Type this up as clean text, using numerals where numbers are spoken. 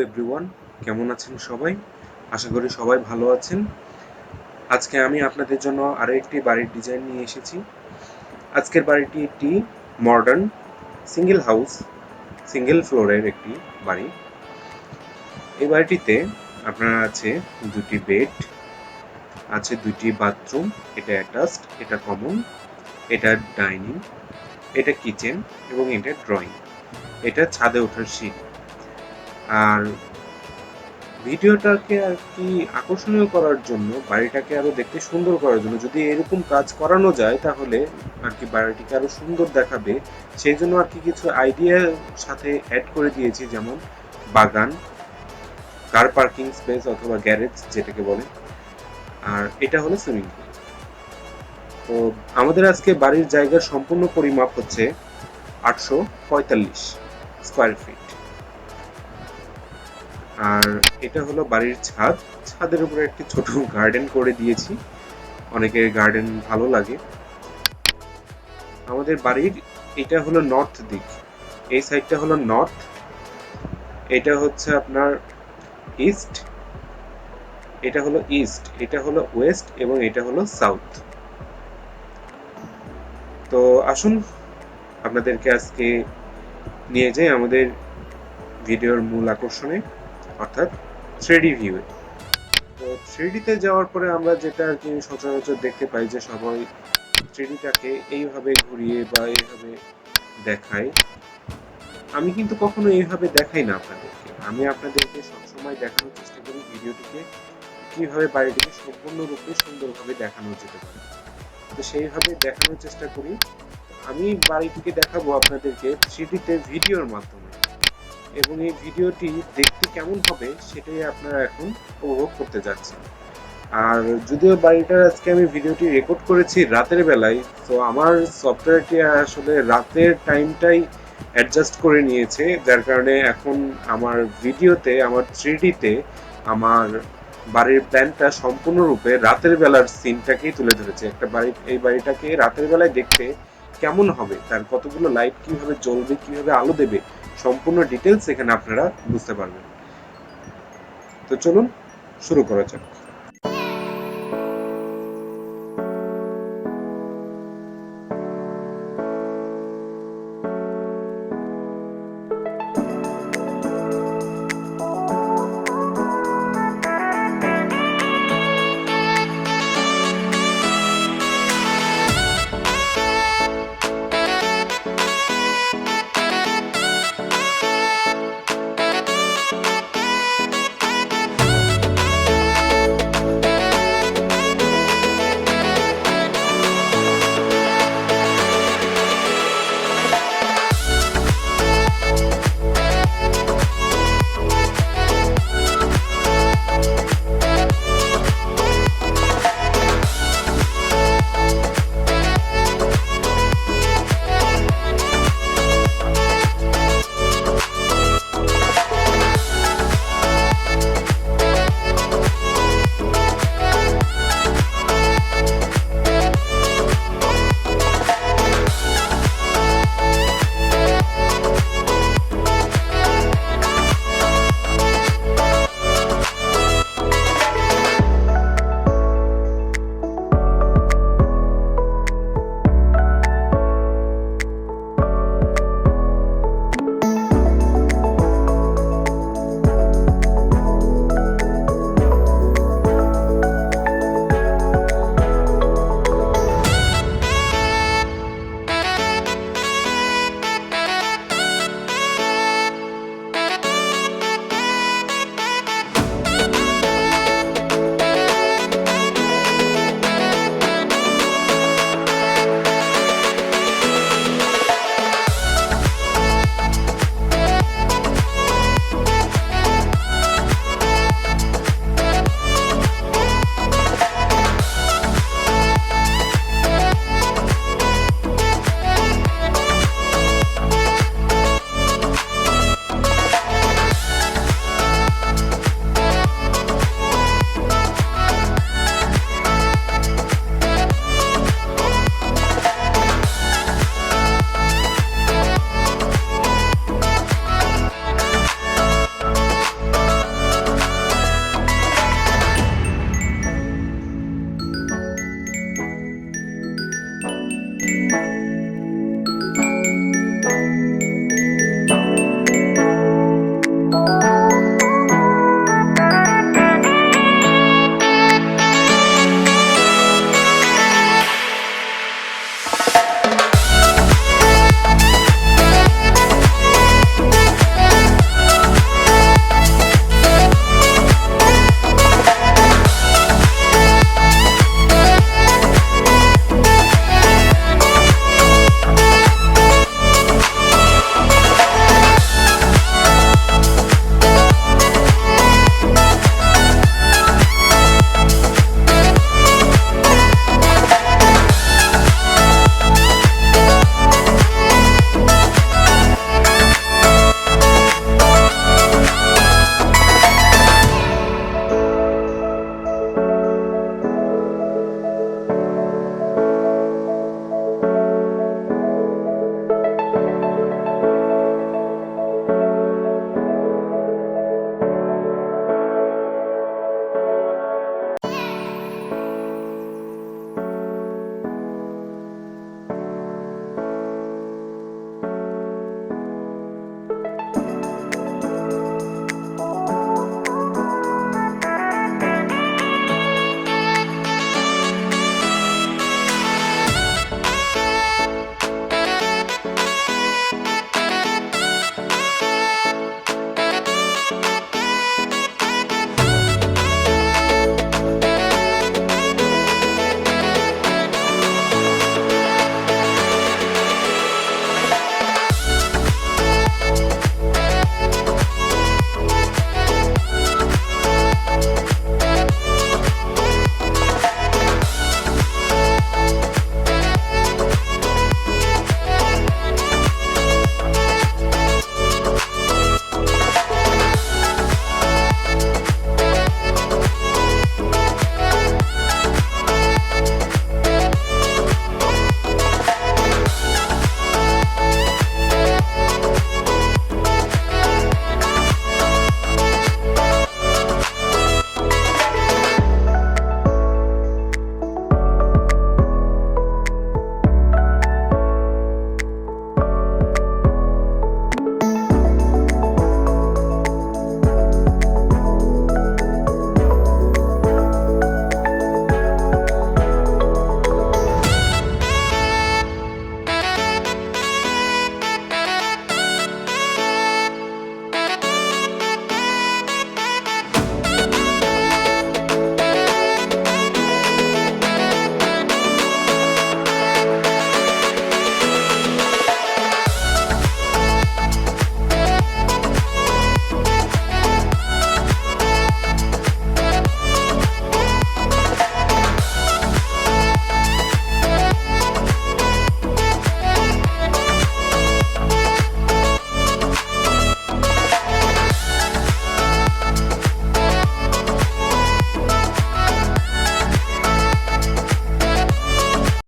Everyone, কেমন আছেন সবাই? আশা করি সবাই ভালো আছেন। আজকে আমি আপনাদের জন্য আরও একটি বাড়ির ডিজাইন নিয়ে এসেছি। আজকের বাড়িটি একটি মডার্ন সিঙ্গেল ফ্লোরের একটি বাড়ি। এই বাড়িটিতে আপনার আছে দুটি বেড, আছে দুটি বাথরুম, এটা অ্যাটাচড, এটা কমন, এটা ডাইনিং, এটা কিচেন এবং এটা ড্রয়িং, এটা ছাদে ওঠার সিঁড়ি। আর ভিডিওটাকে আর কি আকর্ষণীয় করার জন্য, বাড়িটাকে আরো দেখতে সুন্দর করার জন্য, যদি এরকম কাজ করানো যায় তাহলে আর কি বাড়িটিকে আরো সুন্দর দেখাবে, সেই জন্য আর কি কিছু আইডিয়া সাথে অ্যাড করে দিয়েছি, যেমন বাগান, কার পার্কিং স্পেস অথবা গ্যারেজ যেটাকে বলে, আর এটা হলো সুইমিং পুল। তো আমাদের আজকে বাড়ির জায়গার সম্পূর্ণ পরিমাপ হচ্ছে 845 স্কোয়ার ফিট। আর এটা হলো বাড়ির ছাদ। ছাদের উপরে একটি ছোট গার্ডেন করে দিয়েছি, অনেকের গার্ডেন ভালো লাগে। আমাদের বাড়ির এটা হলো নর্থ দিক, এই সাইডটা হলো নর্থ, এটা হচ্ছে আপনার ইস্ট, এটা হলো ইস্ট, এটা হলো ওয়েস্ট এবং এটা হলো সাউথ। তো আসুন আপনাদেরকে আজকে নিয়ে যাই আমাদের ভিডিওর মূল আকর্ষণে, অর্থাৎ 3D ভিউয়ে। তো 3Dতে যাওয়ার পরে আমরা যেটা আর কি সচরাচর দেখতে পাই যে সবাই 3Dটাকে এইভাবে ঘুরিয়ে বা এইভাবে দেখায়। আমি কিন্তু কখনো এইভাবে দেখাই না আপনাদেরকে। আমি আপনাদেরকে সবসময় দেখানোর চেষ্টা করি ভিডিওটিকে কিভাবে বাড়িটিকে সম্পূর্ণরূপে সুন্দরভাবে দেখানো যেতে পারে। তো সেইভাবে দেখানোর চেষ্টা করি। আমি বাড়িটিকে দেখাবো আপনাদেরকে 3Dতে ভিডিওর মাধ্যমে, এবং এই ভিডিওটি দেখতে কেমন হবে সেটাই আপনারা এখন উপভোগ করতে যাচ্ছেন। আর যদিও বাড়িটার আজকে আমি ভিডিওটি রেকর্ড করেছি রাতের বেলায়, তো আমার সফটওয়্যারটি আসলে রাতের টাইমটাই অ্যাডজাস্ট করে নিয়েছে, যার কারণে এখন আমার ভিডিওতে, আমার 3Dতে আমার বাড়ির প্ল্যানটা সম্পূর্ণরূপে রাতের বেলার সিনটাকেই তুলে ধরেছে। একটা বাড়ি, এই বাড়িটাকে রাতের বেলায় দেখতে কেমন হবে, তার কতগুলো লাইট কিভাবে জ্বলবে, কিভাবে আলো দেবে, সম্পূর্ণ ডিটেলস এখানে আপনারা বুঝতে পারবেন। তো চলুন শুরু করা যাক।